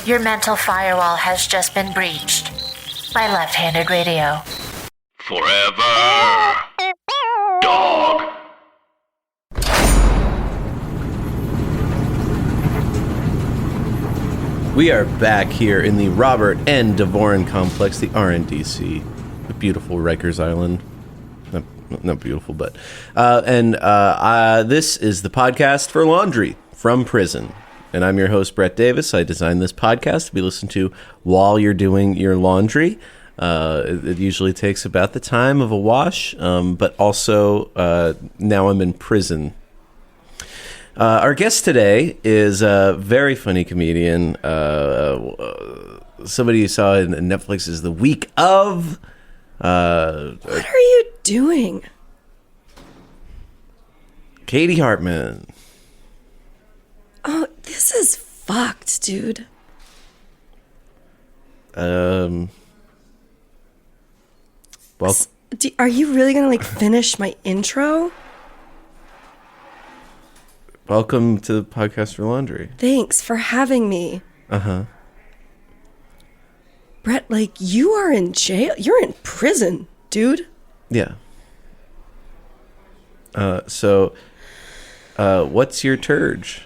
Your mental firewall has just been breached. My left-handed radio. Forever. Dog. We are back here in the Robert N. Dvorin complex, the RNDC, the beautiful Rikers Island. Not beautiful, but... this is the podcast for laundry from prison. And I'm your host, Brett Davis. I designed this podcast to be listened to while you're doing your laundry. It usually takes about the time of a wash, but also now I'm in prison. Our guest today is a very funny comedian. Somebody you saw in Netflix's The Week Of. What are you doing? Katie Hartman. Oh, this is fucked, dude. Well, Are you really gonna finish my intro? welcome to the podcast for laundry. Thanks for having me. Uh-huh. Brett, you are in jail. You're in prison, dude. Yeah. So, what's your turge?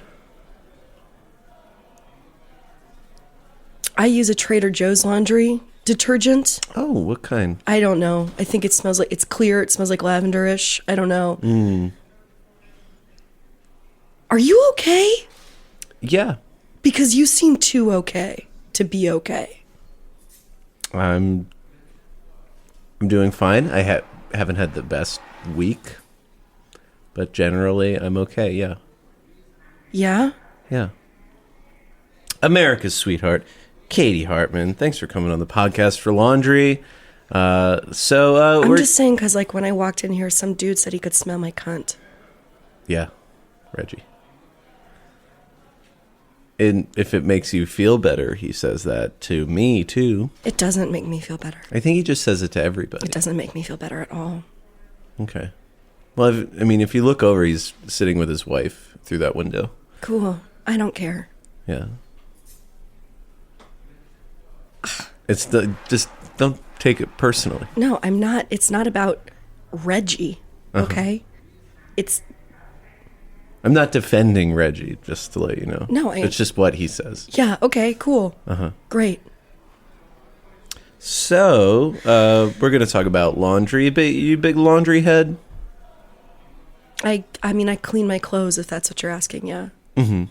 I use a Trader Joe's laundry detergent. Oh, what kind? I don't know. I think it smells it's clear. It smells like lavenderish. I don't know. Are you okay? Yeah. Because you seem too okay to be okay. I'm doing fine. I haven't had the best week, but generally I'm okay. Yeah. Yeah? Yeah. America's sweetheart, Katie Hartman. Thanks for coming on the podcast for laundry. I'm just saying because when I walked in here, some dude said he could smell my cunt. Yeah, Reggie. And if it makes you feel better, he says that to me too. It doesn't make me feel better. I think he just says it to everybody. It doesn't make me feel better at all. Okay. Well, if you look over, he's sitting with his wife through that window. Cool. I don't care. Yeah. Just don't take it personally. No, I'm not. It's not about Reggie, okay? I'm not defending Reggie, just to let you know. No, it's just what he says. Yeah, okay, cool. Great. So, we're going to talk about laundry. You big laundry head? I clean my clothes, if that's what you're asking, yeah. Mm-hmm.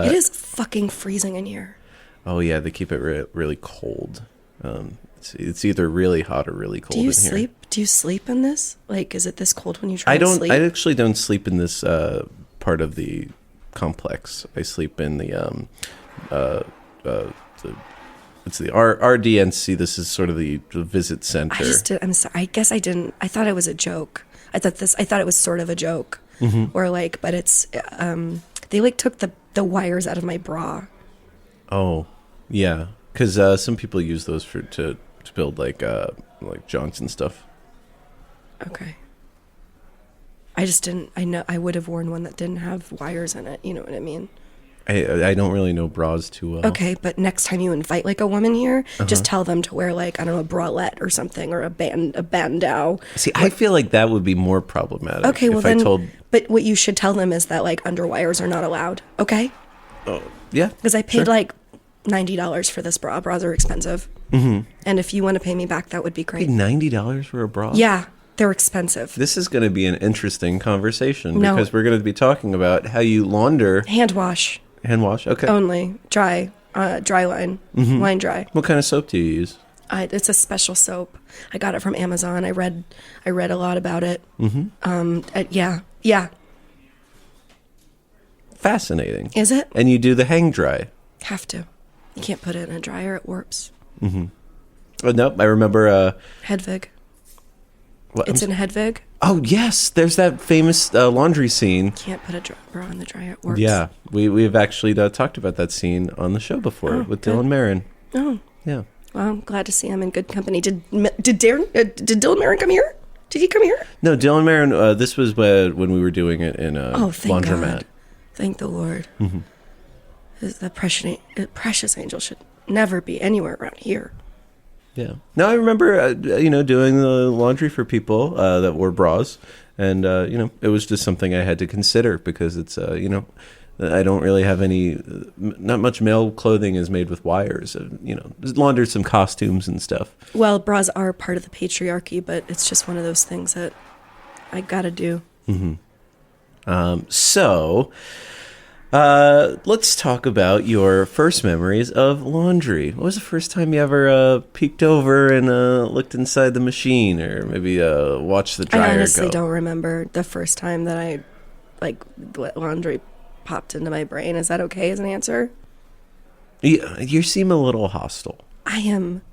It is fucking freezing in here. Oh, yeah, they keep it really cold. It's either really hot or really cold in here. Do you sleep in this? Is it this cold when you try to sleep? I actually don't sleep in this part of the complex. I sleep in the it's the RDNC. This is sort of the visit center. I'm sorry. I guess I didn't. I thought it was a joke. I thought it was sort of a joke. Mm-hmm. Or but it's they took the wires out of my bra. Oh, yeah. Because some people use those to build like Johnson stuff. Okay. I just didn't. I know I would have worn one that didn't have wires in it. You know what I mean? I don't really know bras too well. Okay, but next time you invite a woman here, just tell them to wear I don't know, a bralette or something, or a bandeau. See, I feel like that would be more problematic. Okay, well but what you should tell them is that underwires are not allowed. Okay. Oh yeah. Because I paid $90 for this bra. Bras are expensive. Mm-hmm. And if you want to pay me back, that would be great. $90 for a bra? Yeah, they're expensive. This is going to be an interesting conversation because we're going to be talking about how you launder. Hand wash. Hand wash, okay. Only. Dry line. Mm-hmm. Line dry. What kind of soap do you use? It's a special soap. I got it from Amazon. I read a lot about it. Mm-hmm. Yeah. Fascinating. Is it? And you do the hang dry. Have to. You can't put it in a dryer. It warps. Mm-hmm. Oh, nope. I remember... Hedvig. What? It's in Hedvig. Oh, yes. There's that famous laundry scene. Can't put a bra in the dryer. It warps. Yeah. We've actually talked about that scene on the show before with Dylan Marin. Oh. Yeah. Well, I'm glad to see I'm in good company. Did Dylan Marin come here? Did he come here? No, Dylan Marin, this was when we were doing it in a thank laundromat. God. Thank the Lord. Mm-hmm. That precious angel should never be anywhere around here. Yeah. No, I remember, doing the laundry for people that wore bras. And, it was just something I had to consider because it's, I don't really have not much male clothing is made with wires. Laundered some costumes and stuff. Well, bras are part of the patriarchy, but it's just one of those things that I gotta do. Mm-hmm. Let's talk about your first memories of laundry. What was the first time you ever peeked over and looked inside the machine, or maybe watched the dryer go? I honestly don't remember the first time that I, laundry popped into my brain. Is that okay as an answer? You seem a little hostile. I am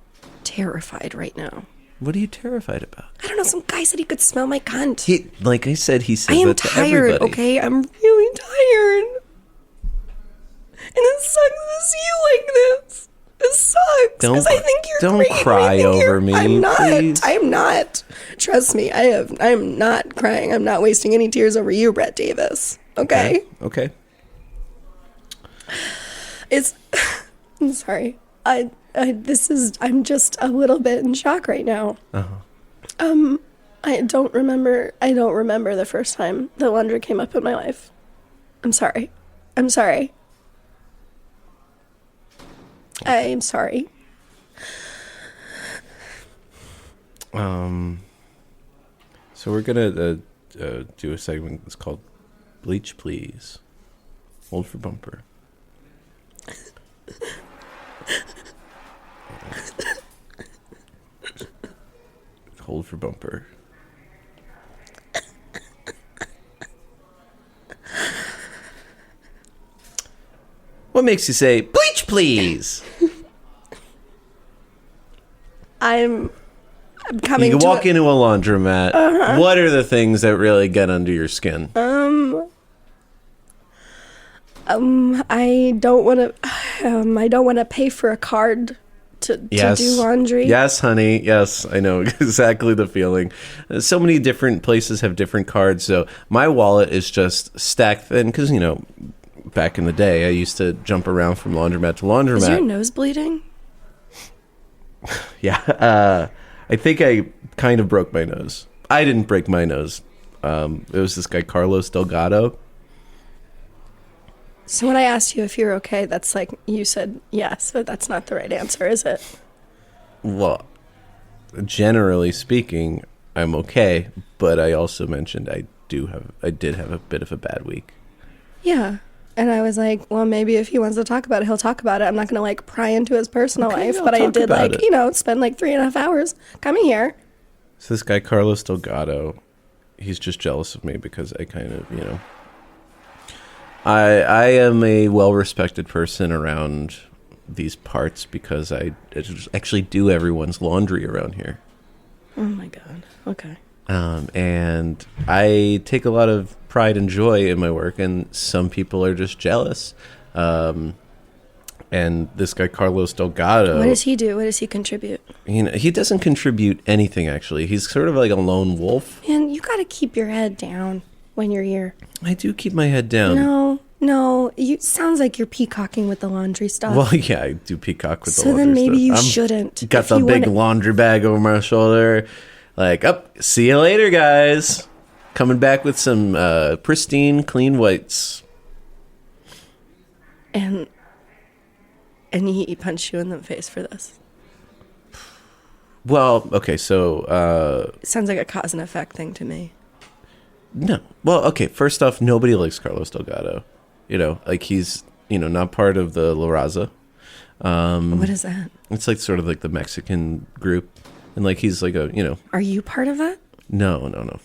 terrified right now. What are you terrified about? I don't know. Some guy said he could smell my cunt. Like I said, he said I am that to tired, everybody. okay? I'm really tired. And it sucks to see you like this. It sucks. Because I think you're great. Don't cry over me. I'm not. Please. I'm not. Trust me. I'm not crying. I'm not wasting any tears over you, Brett Davis. Okay? Okay. I'm sorry. I'm just a little bit in shock right now. Uh-huh. I don't remember the first time the laundry came up in my life. I'm sorry. I'm sorry. So we're gonna do a segment that's called Bleach Please. Hold for bumper. Hold for bumper. What makes you say, bleach please? I'm coming You to can walk into a laundromat. Uh-huh. What are the things that really get under your skin? I don't want to pay for a card to do laundry. Yes, honey. Yes, I know exactly the feeling. So many different places have different cards. So my wallet is just stacked thin because, back in the day, I used to jump around from laundromat to laundromat. Is your nose bleeding? Yeah. I think I kind of broke my nose. I didn't break my nose. It was this guy, Carlos Delgado. So when I asked you if you're okay, that's like you said yes, but that's not the right answer, is it? Well, generally speaking, I'm okay, but I also mentioned I did have a bit of a bad week. Yeah. And I was like, well, maybe if he wants to talk about it, he'll talk about it. I'm not going to pry into his personal life, but I did spend 3.5 hours coming here. So this guy, Carlos Delgado, he's just jealous of me because I kind of, I am a well-respected person around these parts because I actually do everyone's laundry around here. Oh, my God. Okay. And I take a lot of pride and joy in my work, and some people are just jealous. And this guy, Carlos Delgado... What does he do? What does he contribute? He doesn't contribute anything, actually. He's sort of like a lone wolf. Man, you got to keep your head down when you're here. I do keep my head down. No, sounds like you're peacocking with the laundry stuff. Well, yeah, I do peacock with the laundry stuff. So then maybe you shouldn't. Got the big laundry bag over my shoulder. Like, see you later, guys. Coming back with some pristine, clean whites. And he punched you in the face for this. Well, okay, so... sounds like a cause and effect thing to me. No. Well, okay, first off, nobody likes Carlos Delgado. He's, not part of the La Raza. What is that? It's sort of like the Mexican group. And he's like a, Are you part of that? No.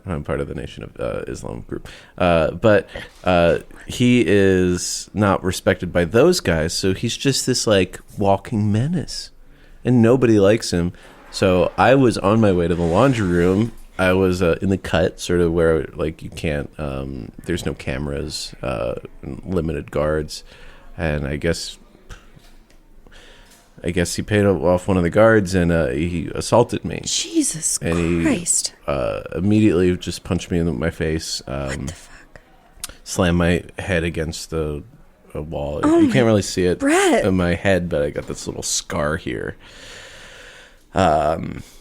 I'm part of the Nation of Islam group. But he is not respected by those guys. So he's just this walking menace. And nobody likes him. So I was on my way to the laundry room. I was in the cut, sort of where you can't. There's no cameras, limited guards, and I guess he paid off one of the guards and he assaulted me. Jesus and Christ! He immediately just punched me in my face. What the fuck? Slammed my head against the a wall. You can't really see it Brett. in my head, but I got this little scar here,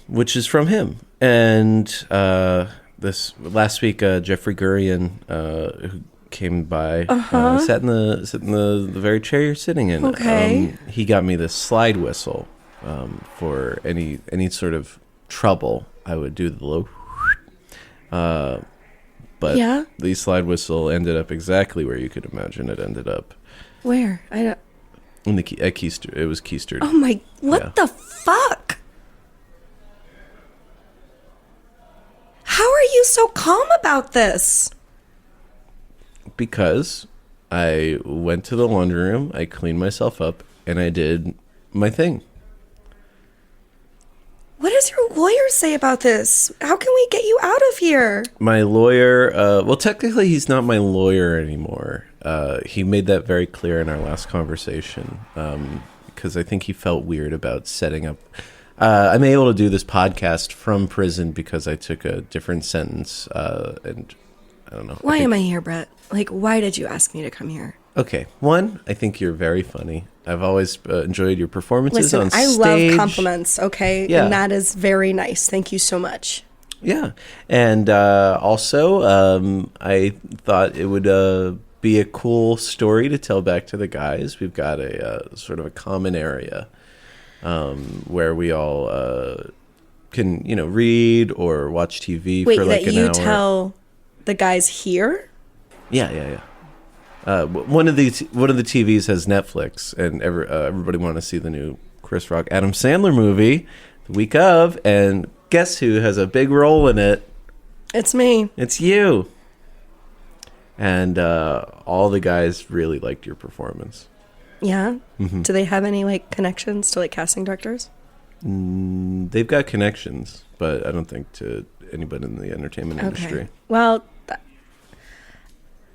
which is from him. And this last week, Jeffrey Gurian, who came by, sat in the very chair you're sitting in. Okay. He got me this slide whistle for any sort of trouble. I would do the little. But the slide whistle ended up exactly where you could imagine it ended up. Where? I don't. At Keister. It was keistered. Oh my! What the fuck? How are you so calm about this? Because I went to the laundry room, I cleaned myself up, and I did my thing. What does your lawyer say about this? How can we get you out of here? My lawyer, well, technically he's not my lawyer anymore. He made that very clear in our last conversation, because I think he felt weird about setting up. I'm able to do this podcast from prison because I took a different sentence, and I don't know. Why am I here, Brett? Like, why did you ask me to come here? Okay, one, I think you're very funny. I've always enjoyed your performances on I stage. love compliments, okay? Yeah. And that is very nice. Thank you so much. Yeah. And also, I thought it would be a cool story to tell back to the guys. We've got a sort of a common area where we all can, read or watch TV for like an hour. Wait, that you tell the guys here? Yeah. One of the TVs has Netflix, and everybody want to see the new Chris Rock Adam Sandler movie the week of, and guess who has a big role in it? It's me. It's you. And all the guys really liked your performance. Yeah? Mm-hmm. Do they have any connections to casting directors? They've got connections, but I don't think to anybody in the entertainment industry. Well,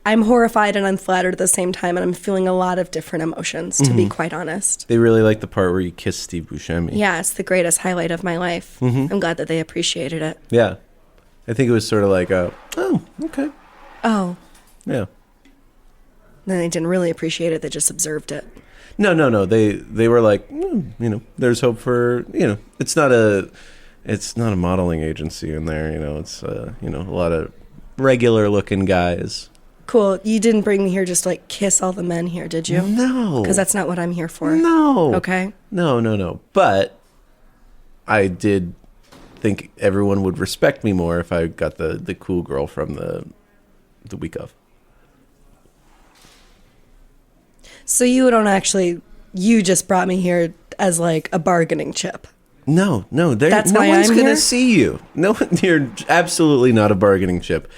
I'm horrified and I'm flattered at the same time, and I'm feeling a lot of different emotions, to be quite honest. They really like the part where you kiss Steve Buscemi. Yeah, it's the greatest highlight of my life. I'm glad that they appreciated it. Yeah. I think it was sort of like, oh, okay. Oh. Yeah. Then they didn't really appreciate it, they just observed it. No. They were like, there's hope for, it's not a modeling agency in there, it's, a lot of regular looking guys. Cool. You didn't bring me here just to kiss all the men here, did you? No. Because that's not what I'm here for. No. Okay. No. But I did think everyone would respect me more if I got the cool girl from the week of. So you just brought me here as a bargaining chip. No. That's no why one's I'm going here? to see you. No, you're absolutely not a bargaining chip.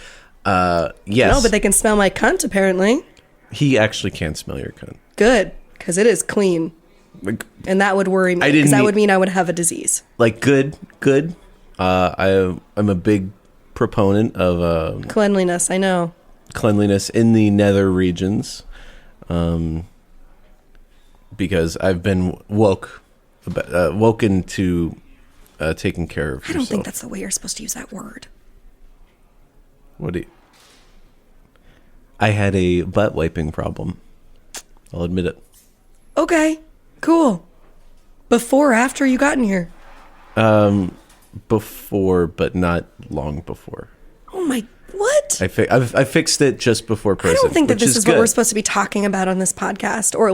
Yes. No, but they can smell my cunt, apparently. He actually can't smell your cunt. Good, because it is clean. And that would worry me, because that would mean I would have a disease. Good. I'm a big proponent of cleanliness, I know. Cleanliness in the nether regions, because I've been woken to taking care of yourself. I don't think that's the way you're supposed to use that word. I had a butt wiping problem. I'll admit it. Okay, cool. Before or after you got in here? Before, but not long before. Oh my, what? I fixed it just before prison. I don't think that this is what good. we're supposed to be talking about on this podcast, or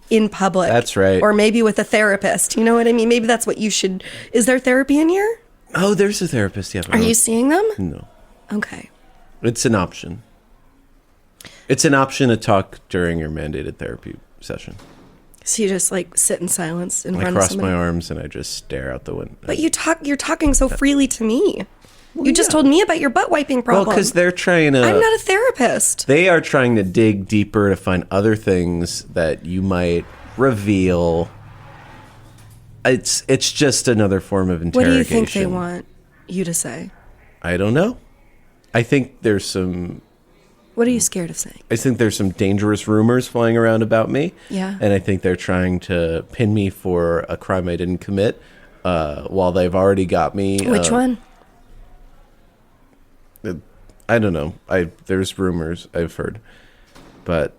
in public. That's right. Or maybe with a therapist. You know what I mean? Maybe that's what you should. Is there therapy in here? Oh, there's a therapist. Yeah. Are you seeing them? No. Okay. It's an option. It's an option to talk during your mandated therapy session. So you just sit in silence in front I of cross somebody? my arms and I just stare out the window. But you're talking so freely to me. You just told me about your butt wiping problem. Well, because they're trying to... I'm not a therapist. They are trying to dig deeper to find other things that you might reveal. It's just another form of interrogation. What do you think they want you to say? I don't know. I think there's some... What are you scared of saying? I think there's some dangerous rumors flying around about me. Yeah. And I think they're trying to pin me for a crime I didn't commit, while they've already got me. Which one? I don't know. There's rumors I've heard. But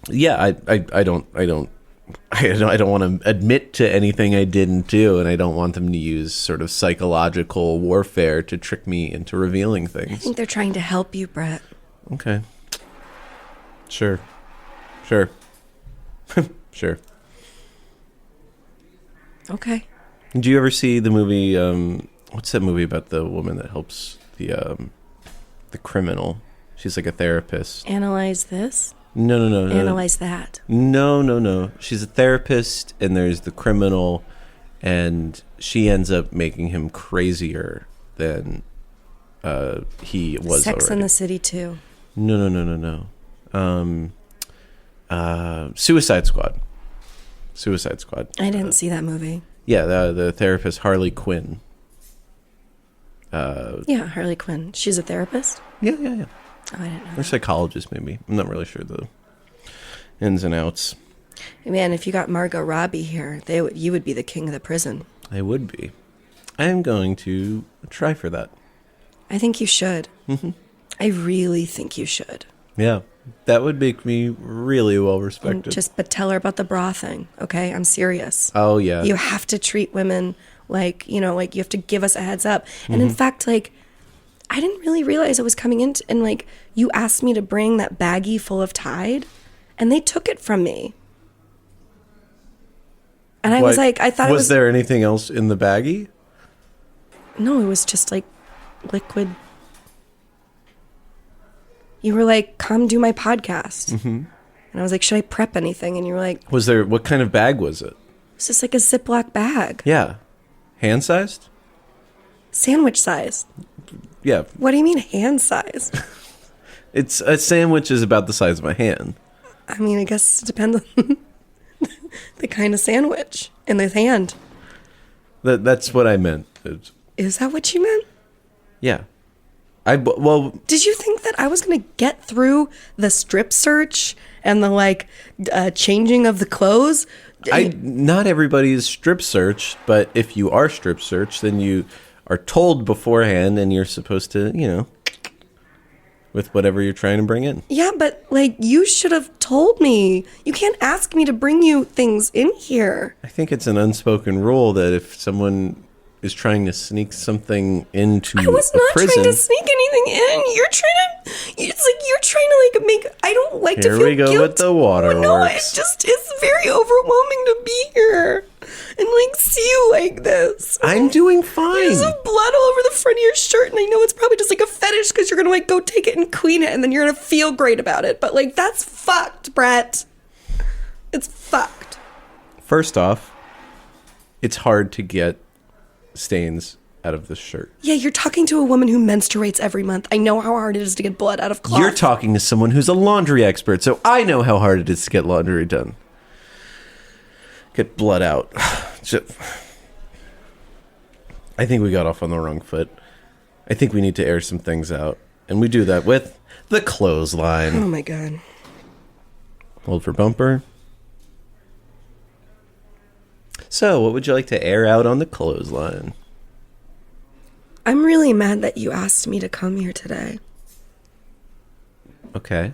Yeah, I don't want to admit to anything I didn't do, and I don't want them to use sort of psychological warfare to trick me into revealing I things. think they're trying to help you, Brett. Okay. Sure. Sure. Okay. Did you ever see the movie, what's that movie about the woman that helps the criminal? She's like a therapist. Analyze this? No. Analyze that. No. She's a therapist, and there's the criminal, and she ends up making him crazier than he was Sex already. in the City 2. No. Suicide Squad. I didn't see that movie. Yeah, the therapist Harley Quinn. Yeah, Harley Quinn. She's a therapist? Yeah. Oh, I didn't know. Or psychologist, maybe. I'm not really sure the ins and outs. Man, if you got Margot Robbie here, you would be the king of the prison. I would be. I am going to try for that. I think you should. Mm-hmm. I really think you should. Yeah, that would make me really well respected. But tell her about the bra thing, okay? I'm serious. Oh, yeah. You have to treat women like you have to give us a heads up. And in fact, like, I didn't really realize it was coming in, and like, you asked me to bring that baggie full of Tide, and they took it from me. And I was like, I thought was there anything else in the baggie? No, it was just like liquid. You were like, come do my podcast. Mm-hmm. And I was like, should I prep anything? And you were like, What kind of bag was it? it's just like a Ziploc bag. Yeah. Hand-sized? Sandwich size. Yeah. What do you mean hand size? It's a sandwich is about the size of my hand. I mean, I guess it depends on the kind of sandwich in the hand. That's what I meant. Is that what you meant? Yeah. Well, did you think that I was going to get through the strip search and the changing of the clothes? Not everybody is strip searched, but if you are strip searched, then you are told beforehand, and you're supposed to, with whatever you're trying to bring in. Yeah, but you should have told me. You can't ask me to bring you things in here. I think it's an unspoken rule that if someone is trying to sneak something into I was not prison, trying to sneak anything in. You're trying to make. I don't like to feel Here we go guilt. with the waterworks. No, it's very overwhelming to be here and see you like this. I'm doing fine. There's blood all over the front of your shirt, and I know it's probably just a fetish because you're gonna go take it and clean it, and then you're gonna feel great about it. But that's fucked, Brett. It's fucked. First off, it's hard to get stains out of this shirt. Yeah, you're talking to a woman who menstruates every month. I know how hard it is to get blood out of cloth. You're talking to someone who's a laundry expert, so I know how hard it is to get laundry done. Get blood out. I think we got off on the wrong foot. I think we need to air some things out, and we do that with the clothesline. Oh my god. Hold for bumper. So, what would you like to air out on the clothesline? I'm really mad that you asked me to come here today. Okay.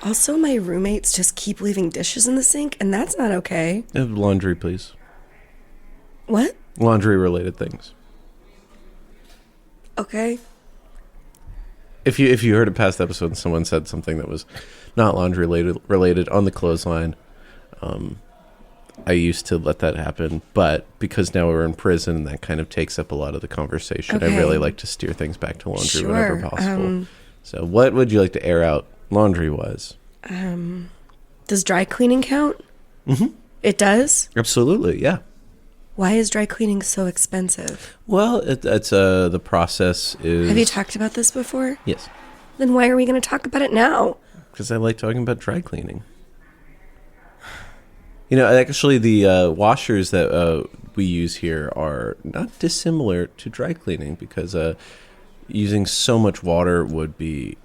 Also, my roommates just keep leaving dishes in the sink, and that's not okay. Laundry, please. What? Laundry-related things. Okay. If you heard a past episode and someone said something that was not laundry related on the clothesline, I used to let that happen, but because now we're in prison and that kind of takes up a lot of the conversation, Okay. I really like to steer things back to laundry Sure. whenever possible. So what would you like to air out laundry-wise? Does dry cleaning count? Mm-hmm. It does? Absolutely, yeah. Why is dry cleaning so expensive? Well, it's the process is... Have you talked about this before? Yes. Then why are we going to talk about it now? Because I like talking about dry cleaning. Actually, the washers that we use here are not dissimilar to dry cleaning because using so much water would be...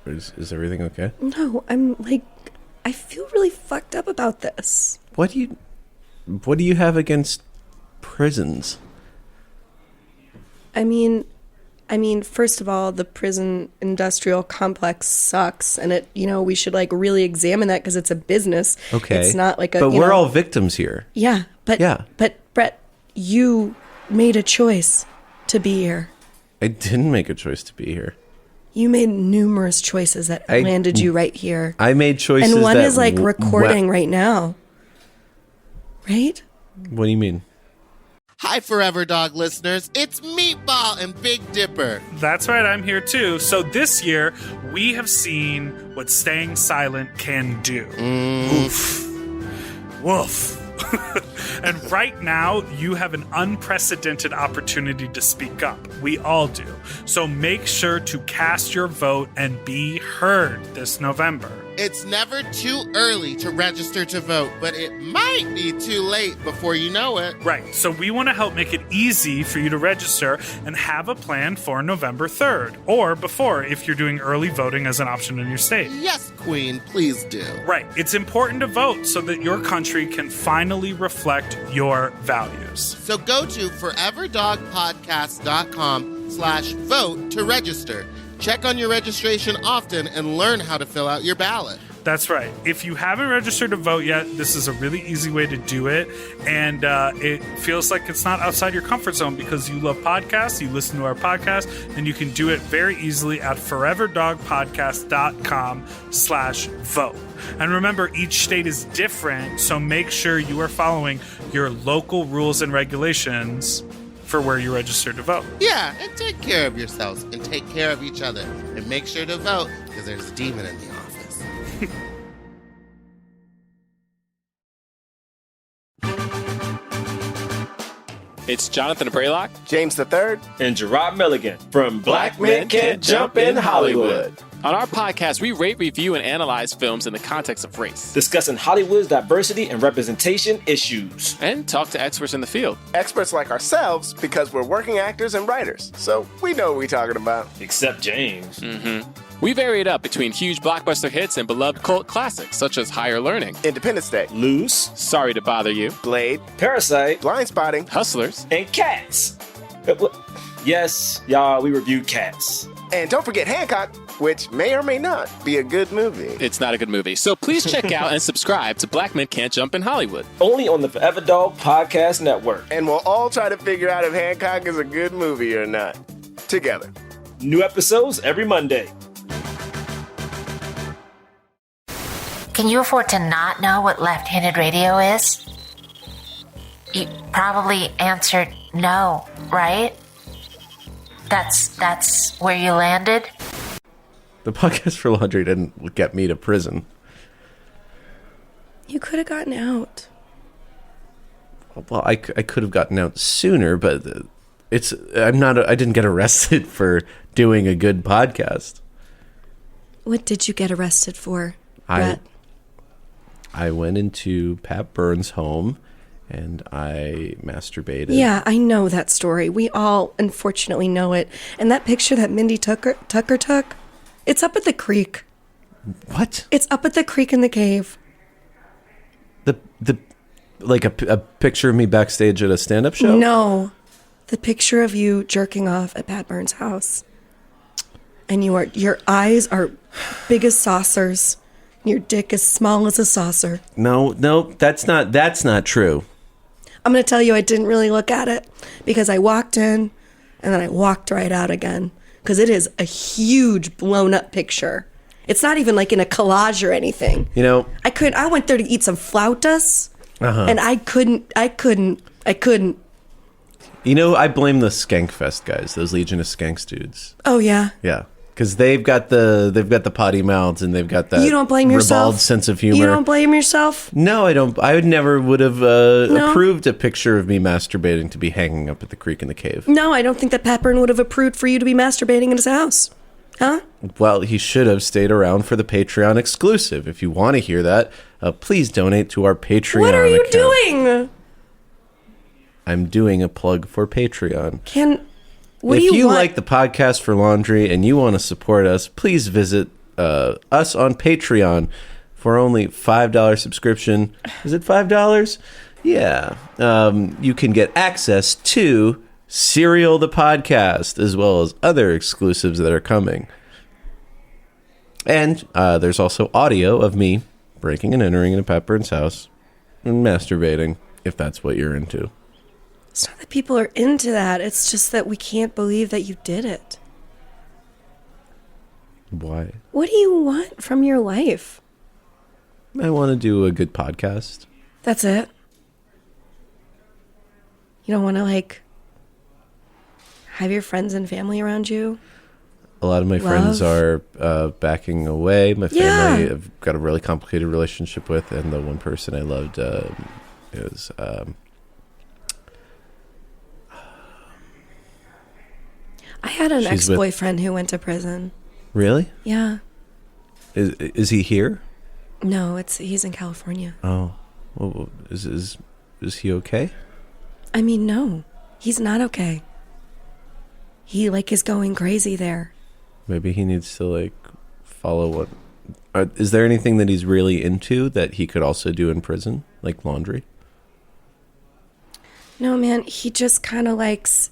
Is everything okay? No, I feel really fucked up about this. What do you have against prisons? I mean, I mean, first of all, the prison industrial complex sucks, and it, we should like really examine that because it's a business. Okay. It's not like a. But we're all victims here. Yeah, but Brett, you made a choice to be here. I didn't make a choice to be here. You made numerous choices that landed you right here. I made choices, and one is like recording right now. Right? What do you mean? Hi, Forever Dog listeners. It's Meatball and Big Dipper. That's right, I'm here too. So this year, we have seen what staying silent can do. Oof. Woof. And right now, you have an unprecedented opportunity to speak up. We all do. So make sure to cast your vote and be heard this November. It's never too early to register to vote, but it might be too late before you know it. Right, so we want to help make it easy for you to register and have a plan for November 3rd, or before if you're doing early voting as an option in your state. Yes, Queen, please do. Right, it's important to vote so that your country can finally reflect your values. So go to foreverdogpodcast.com/vote to register. Check on your registration often and learn how to fill out your ballot. That's right. If you haven't registered to vote yet, this is a really easy way to do it. And it feels like it's not outside your comfort zone because you love podcasts, you listen to our podcast, and you can do it very easily at foreverdogpodcast.com/vote. And remember, each state is different, so make sure you are following your local rules and regulations for where you register to vote. Yeah, and take care of yourselves and take care of each other. And make sure to vote because there's a demon in the office. It's Jonathan Braylock, James III, and Gerard Milligan from Black Men Can't Jump in Hollywood. On our podcast, we rate, review, and analyze films in the context of race, discussing Hollywood's diversity and representation issues, and talk to experts in the field. Experts like ourselves because we're working actors and writers, so we know what we're talking about. Except James. We vary it up between huge blockbuster hits and beloved cult classics such as Higher Learning, Independence Day, Loose, Sorry to Bother You, Blade, Parasite, Blindspotting, Hustlers, and Cats. Yes, y'all, we reviewed Cats. And don't forget Hancock, which may or may not be a good movie. It's not a good movie, so please check out and subscribe to Black Men Can't Jump in Hollywood. Only on the Forever Dog Podcast Network. And we'll all try to figure out if Hancock is a good movie or not. Together. New episodes every Monday. Can you afford to not know what left-handed radio is? You probably answered no, right? That's where you landed? The podcast for laundry didn't get me to prison. You could have gotten out. Well, I could have gotten out sooner, but I didn't get arrested for doing a good podcast. What did you get arrested for, Brett? I went into Pat Burns' home and I masturbated. Yeah, I know that story. We all unfortunately know it. And that picture that Mindy Tucker took, it's up at the creek. What? It's up at the creek in the cave. The like a picture of me backstage at a stand-up show? No. The picture of you jerking off at Pat Burns' house. And your eyes are big as saucers. Your dick as small as a saucer. No, that's not true. I'm going to tell you I didn't really look at it because I walked in and then I walked right out again because it is a huge blown up picture. It's not even like in a collage or anything. I went there to eat some flautas and I couldn't. I blame the Skankfest guys, those Legion of Skanks dudes. Oh yeah. Yeah. Because they've got the potty mouths and they've got that you don't blame yourself. Ribald sense of humor. You don't blame yourself? No, I don't. I never would have approved a picture of me masturbating to be hanging up at the creek in the cave. No, I don't think that Pat Burn would have approved for you to be masturbating in his house. Huh? Well, he should have stayed around for the Patreon exclusive. If you want to hear that, please donate to our Patreon What are you account. doing? I'm doing a plug for Patreon. If you like the podcast for laundry and you want to support us, please visit us on Patreon for only $5 subscription. Is it $5? Yeah. You can get access to Serial the podcast, as well as other exclusives that are coming. And there's also audio of me breaking and entering into Pat Burns' house and masturbating, if that's what you're into. It's not that people are into that. It's just that we can't believe that you did it. Why? What do you want from your life? I want to do a good podcast. That's it? You don't want to, like, have your friends and family around you? A lot of my friends are backing away. My family I've got a really complicated relationship with, and the one person I loved is... I had an ex-boyfriend who went to prison. Really? Yeah. Is he here? No, he's in California. Oh. Well, is he okay? I mean, no. He's not okay. He, like, is going crazy there. Maybe he needs to, like, follow what... is there anything that he's really into that he could also do in prison? Like laundry? No, man, he just kind of likes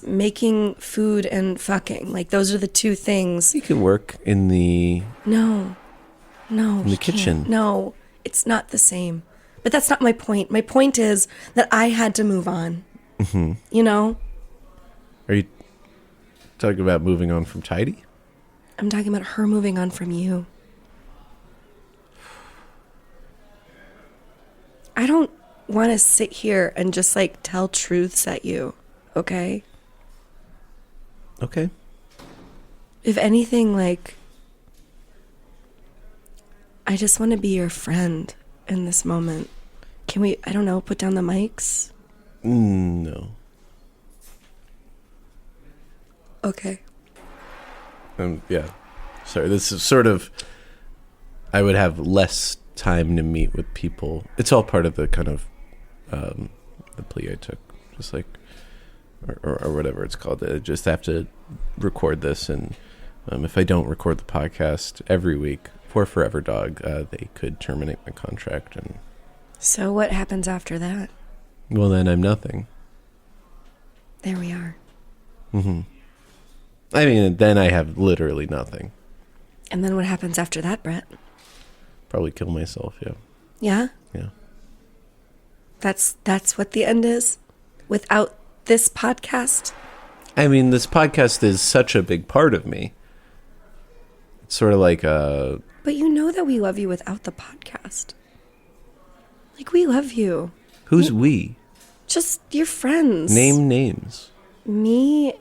making food and fucking. Like, those are the two things. He could work in the... No, in the kitchen. No, it's not the same. But that's not my point. My point is that I had to move on. Mm-hmm. You know? Are you talking about moving on from Tidy? I'm talking about her moving on from you. I don't want to sit here and just, like, tell truths at you, okay? Okay. If anything, like, I just want to be your friend in this moment. Can we, I don't know, put down the mics? No. Okay. Yeah. Sorry, this is sort of... I would have less time to meet with people. It's all part of the kind of the plea I took, just like, or whatever it's called. I just have to record this, and if I don't record the podcast every week for Forever Dog, they could terminate my contract. And so what happens after that? Well, then I'm nothing. There we are. Mm-hmm. I mean, then I have literally nothing. And then what happens after that, Brett? Probably kill myself, yeah. Yeah? Yeah. That's what the end is? Without this podcast? I mean, this podcast is such a big part of me. It's sort of like a... But you know that we love you without the podcast. Like, we love you. Who's we? Just your friends. Name names. Me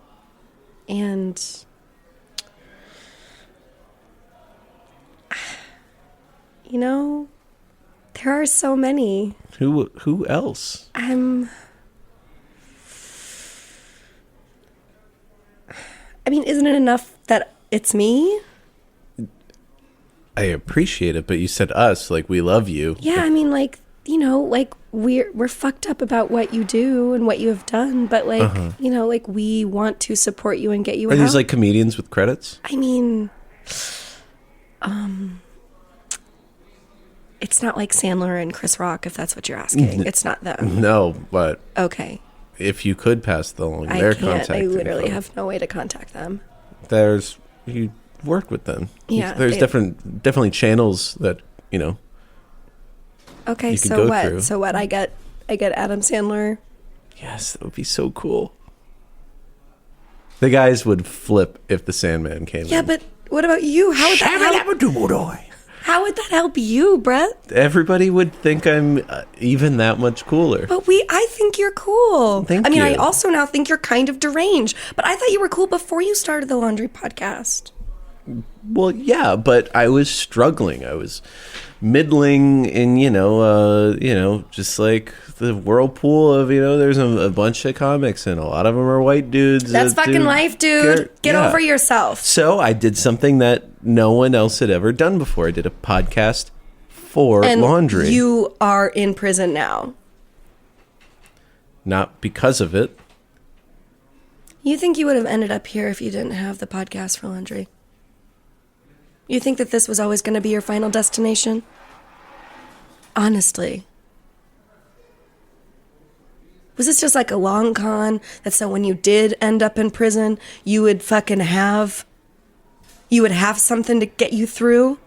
and... You know, there are so many. Who else? I mean, isn't it enough that it's me? I appreciate it, but you said us, like we love you. Yeah, I mean, like, you know, like we're fucked up about what you do and what you have done, but like, you know, like we want to support you and get you out. Are these like comedians with credits? I mean, it's not like Sandler and Chris Rock, if that's what you're asking. It's not them. No, but okay. If you could pass along their contact I literally info. have no way to contact them. You work with them. Yeah. There's definitely channels that, you know. Okay, you could so go what? through. So what? I get Adam Sandler. Yes, that would be so cool. The guys would flip if the Sandman came in. Yeah, but what about you? How would that help you, Brett? Everybody would think I'm even that much cooler. But I think you're cool. Thank you. I also now think you're kind of deranged. But I thought you were cool before you started the laundry podcast. Well, yeah, but I was struggling. I was middling in, just like the whirlpool of, there's a bunch of comics and a lot of them are white dudes. That's fucking life, dude. Get yeah. over yourself. So I did something that no one else had ever done before. I did a podcast for laundry. You are in prison now. Not because of it. You think you would have ended up here if you didn't have the podcast for laundry? You think that this was always going to be your final destination? Honestly. Was this just like a long con that so when you did end up in prison, you would have something to get you through?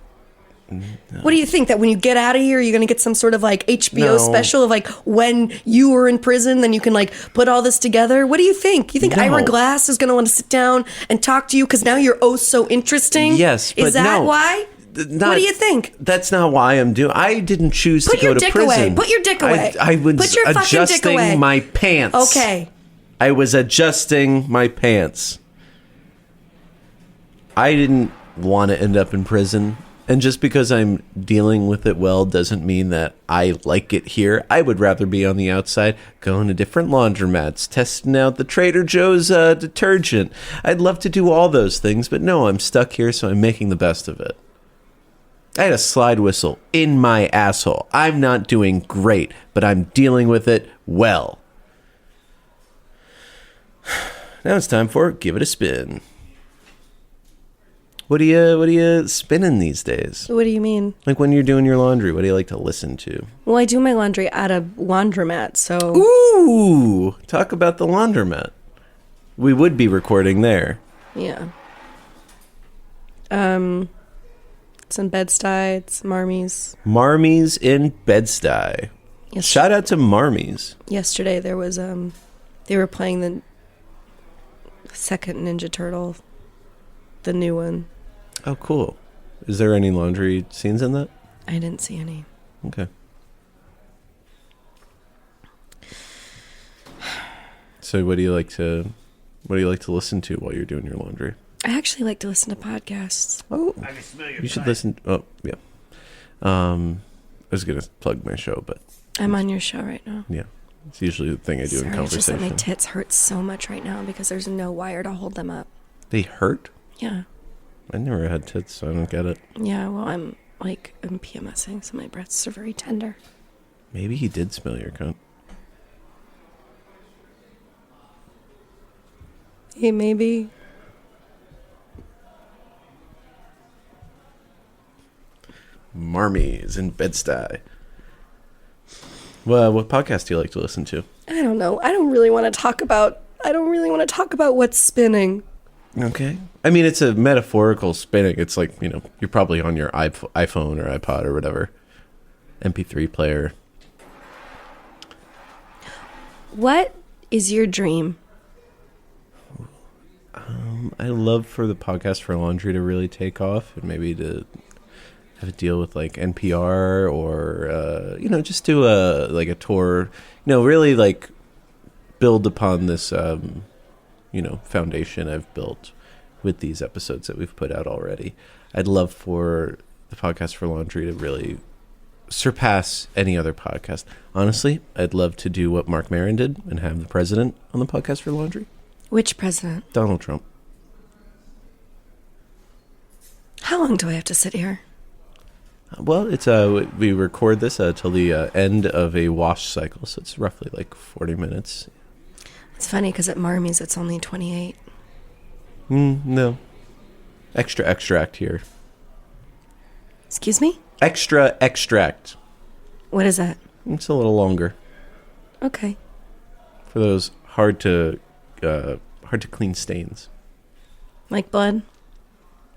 No. What do you think, that when you get out of here, you're going to get some sort of like HBO special of like when you were in prison, then you can like put all this together? What do you think? You think Ira Glass is going to want to sit down and talk to you because now you're oh so interesting? Yes, but is that why? What do you think? That's not why I'm doing. I didn't choose to go to prison. Away. Put your dick away. I was Put your fucking dick away. adjusting my pants. Okay. I was adjusting my pants. I didn't want to end up in prison. And just because I'm dealing with it well doesn't mean that I like it here. I would rather be on the outside, going to different laundromats, testing out the Trader Joe's detergent. I'd love to do all those things, but no, I'm stuck here, so I'm making the best of it. I had a slide whistle in my asshole. I'm not doing great, but I'm dealing with it well. Now it's time for Give It a Spin. What are you spinning these days? What do you mean? Like when you're doing your laundry, what do you like to listen to? Well, I do my laundry at a laundromat, so... Ooh! Talk about the laundromat. We would be recording there. Yeah. It's in Bed-Stuy. It's Marmy's. Marmy's in Bed-Stuy. Yes. Shout out to Marmy's. Yesterday there was they were playing the second Ninja Turtle, the new one. Oh, cool. Is there any laundry scenes in that? I didn't see any. Okay. So what do you like to listen to while you're doing your laundry? I actually like to listen to podcasts. Oh, you should listen. Oh, yeah. I was gonna plug my show, but I'm on your show right now. Yeah, it's usually the thing I do in conversation. It's just that my tits hurt so much right now because there's no wire to hold them up. They hurt? Yeah. I never had tits, so I don't get it. Yeah, well, I'm PMSing, so my breasts are very tender. Maybe he did smell your cunt. Yeah, maybe. Marmy's in Bed-Stuy. Well, what podcast do you like to listen to? I don't know. I don't really want to talk about what's spinning. Okay. I mean, it's a metaphorical spinning. It's like, you're probably on your iPhone or iPod or whatever. MP3 player. What is your dream? I love for the podcast for laundry to really take off and maybe to have a deal with like NPR or, just do a tour, really like build upon this, foundation I've built with these episodes that we've put out already. I'd love for the podcast for laundry to really surpass any other podcast. Honestly, I'd love to do what Mark Maron did and have the president on the podcast for laundry. Which president? Donald Trump. How long do I have to sit here? Well, it's we record this till the end of a wash cycle, so it's roughly like 40 minutes. It's funny because at Marmy's it's only 28. No. Extra extract here. Excuse me? Extra extract. What is that? It's a little longer. Okay. For those hard to clean stains. Like blood?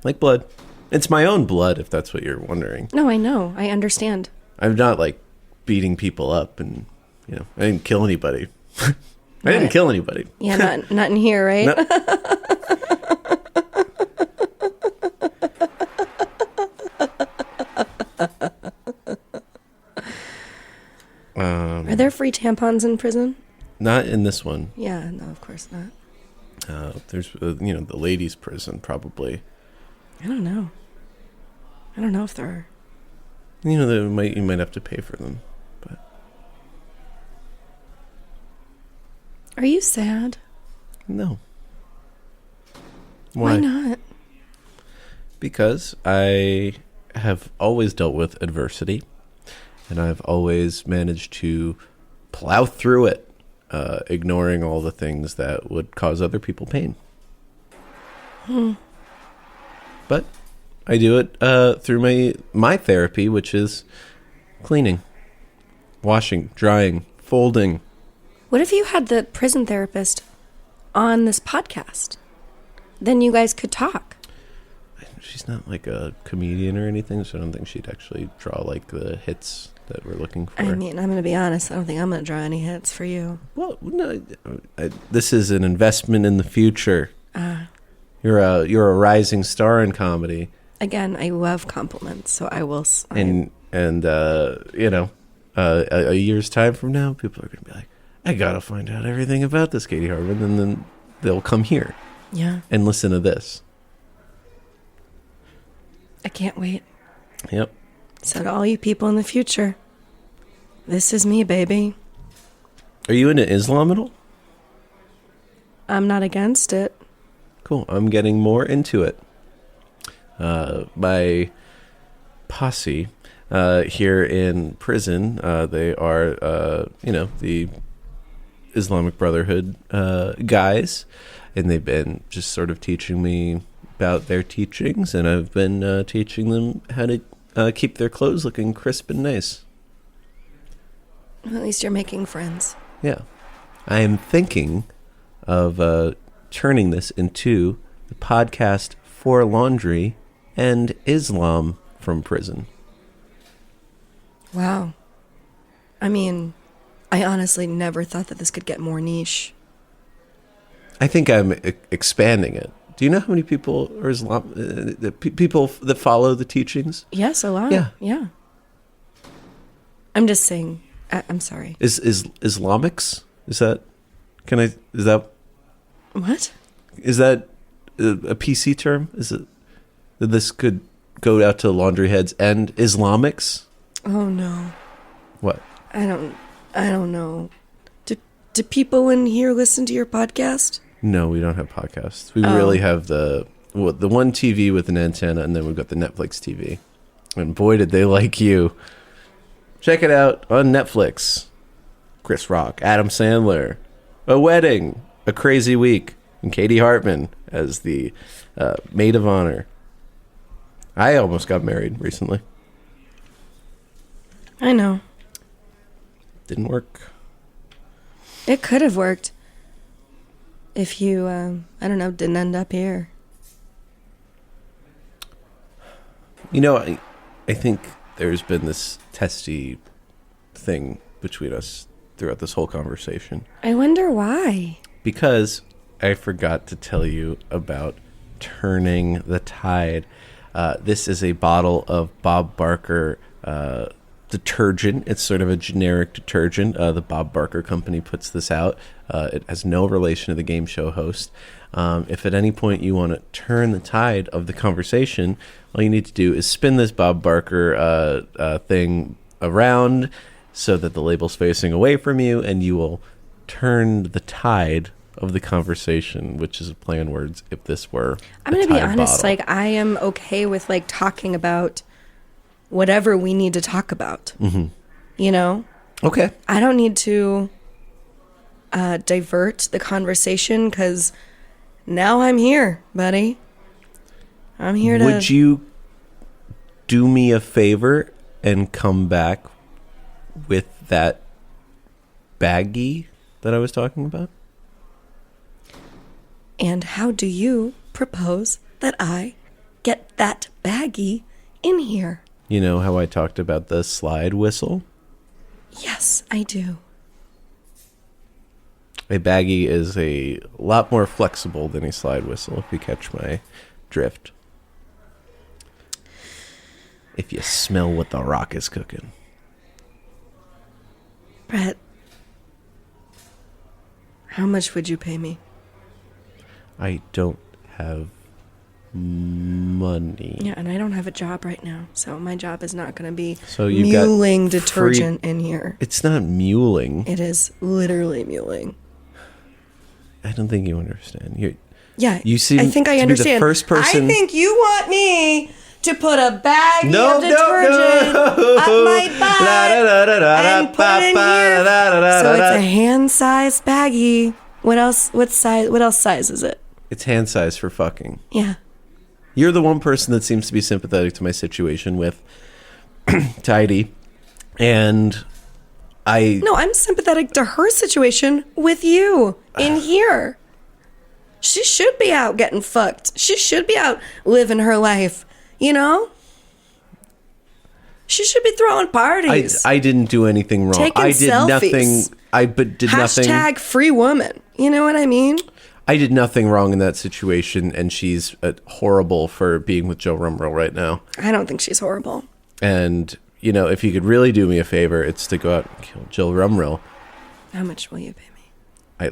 Like blood. It's my own blood, if that's what you're wondering. No, I know. I understand. I'm not like beating people up and, I didn't kill anybody. I didn't kill anybody. Yeah, not in here, right? No. Are there free tampons in prison? Not in this one. Yeah, no, of course not. There's, the ladies' prison, probably. I don't know if there are. You might have to pay for them, but. Are you sad? No. Why not? Because I have always dealt with adversity, and I've always managed to plow through it, ignoring all the things that would cause other people pain. But I do it through my therapy, which is cleaning, washing, drying, folding. What if you had the prison therapist on this podcast? Then you guys could talk. She's not like a comedian or anything, so I don't think she'd actually draw like the hits that we're looking for. I mean, I'm going to be honest. I don't think I'm going to draw any hits for you. Well, no, this is an investment in the future. You're a rising star in comedy. Again, I love compliments, so I will. And you know, a year's time from now, people are going to be like, I got to find out everything about this Katie Hartman, and then they'll come here. Yeah. And listen to this. I can't wait. Yep. So to all you people in the future, this is me, baby. Are you into Islam at all? I'm not against it. Cool. I'm getting more into it. My posse here in prison, they are, the Islamic Brotherhood guys, and they've been just sort of teaching me about their teachings, and I've been teaching them how to keep their clothes looking crisp and nice. Well, at least you're making friends. Yeah. I am thinking of turning this into the podcast for laundry and Islam from prison. Wow. I mean, I honestly never thought that this could get more niche. I think I'm expanding it. Do you know how many people are people that follow the teachings? Yes, a lot. Yeah. I'm just saying. I'm sorry. Is Islamics? Is that what? Is that a PC term? Is it that this could go out to laundry heads and Islamics? Oh no. What? I don't know. Do people in here listen to your podcast? No, we don't have podcasts. We really have the one TV with an antenna, and then we've got the Netflix TV. And boy, did they like you. Check it out on Netflix. Chris Rock, Adam Sandler, a wedding, a crazy week, and Katie Hartman as the maid of honor. I almost got married recently. I know. Didn't work. It could have worked. If you, didn't end up here. You know, I think there's been this testy thing between us throughout this whole conversation. I wonder why. Because I forgot to tell you about Turning the Tide. This is a bottle of Bob Barker detergent. It's sort of a generic detergent. The Bob Barker company puts this out. It has no relation to the game show host. If at any point you want to turn the tide of the conversation, all you need to do is spin this Bob Barker thing around so that the label's facing away from you, and you will turn the tide of the conversation, which is a play on words. If this were I'm going to be honest, bottle. like, I am okay with, like, talking about whatever we need to talk about. Mm-hmm. You know? Okay. I don't need to divert the conversation, because now I'm here, buddy. I'm here to... Would you do me a favor and come back with that baggie that I was talking about? And how do you propose that I get that baggie in here? You know how I talked about the slide whistle? Yes, I do. A baggie is a lot more flexible than a slide whistle, if you catch my drift. If you smell what the Rock is cooking. Brett, how much would you pay me? I don't have money. Yeah, and I don't have a job right now, so my job is not going to be So you've muling got detergent in here. It's not muling. It is literally muling. I don't think you understand. Yeah, you seem I think I to understand. Be the first person. I think you want me to put a bag of detergent up my butt and put it in here. So it's a hand-sized baggie. What else? What else size is it? It's hand size for fucking. Yeah. You're the one person that seems to be sympathetic to my situation with Tidy, and No, I'm sympathetic to her situation with you in here. She should be out getting fucked. She should be out living her life, you know? She should be throwing parties. I didn't do anything wrong. Taking I did selfies. nothing. I did nothing. Hashtag free woman. You know what I mean? I did nothing wrong in that situation, and she's horrible for being with Joe Rumrell right now. I don't think she's horrible. And, you know, if you could really do me a favor, it's to go out and kill Jill Rumrell. How much will you pay me?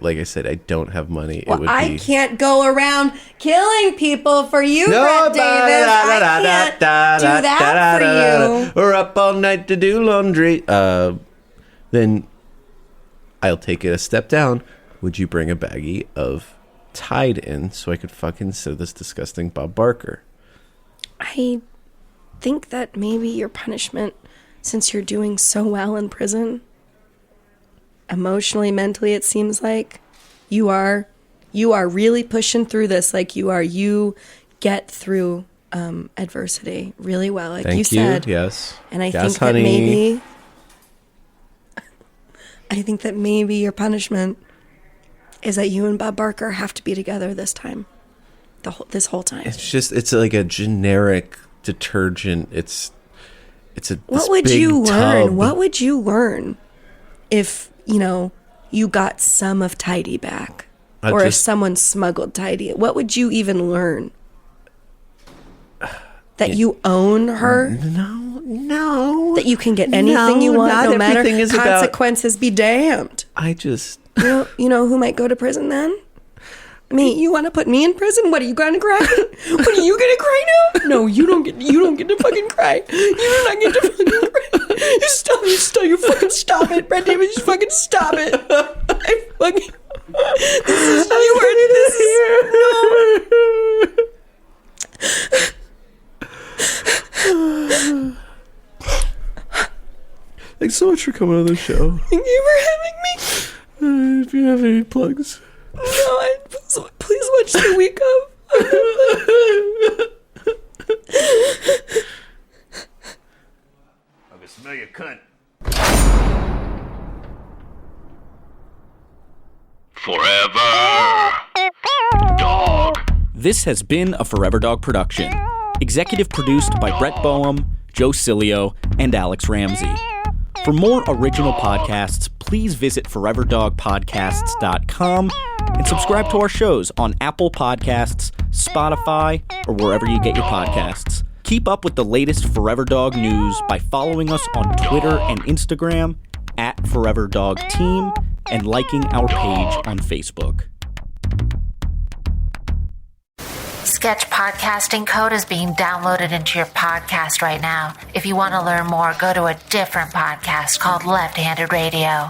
Like I said, I don't have money. Well, I can't go around killing people for you, Brett Davis. I can't do that for you. We're up all night to do laundry. Then I'll take it a step down. Would you bring a baggie of Tide in so I could fucking sue this disgusting Bob Barker? I think that maybe your punishment, since you're doing so well in prison, emotionally, mentally, it seems like you are really pushing through this. Like you get through adversity really well, like you said. Yes. And I yes, think honey. that maybe your punishment is that you and Bob Barker have to be together this time. This whole time. It's like a generic detergent. It's a What would you learn? What would you learn if, you know, you got some of Tidy back? Or if someone smuggled Tidy? What would you even learn? That you own her? No. That you can get anything you want, no matter consequences be damned. You know who might go to prison then? Me. You want to put me in prison? What, are you gonna cry? What, are you gonna cry now? No, you don't get to fucking cry. You do not get to fucking cry. You fucking stop it, Brett Davis. You fucking stop it. I fucking. This is no. Thanks so much for coming on the show. Thank you for having me. If you have any plugs. No, please watch The Week Of. I can smell your cunt. Forever Dog. This has been a Forever Dog production. Executive produced by Brett Boehm, Joe Cilio, and Alex Ramsey. For more original podcasts, please visit foreverdogpodcasts.com and subscribe to our shows on Apple Podcasts, Spotify, or wherever you get your podcasts. Keep up with the latest Forever Dog news by following us on Twitter and Instagram @ForeverDogTeam and liking our page on Facebook. Sketch Podcasting Code is being downloaded into your podcast right now. If you want to learn more, go to a different podcast called Left-Handed Radio.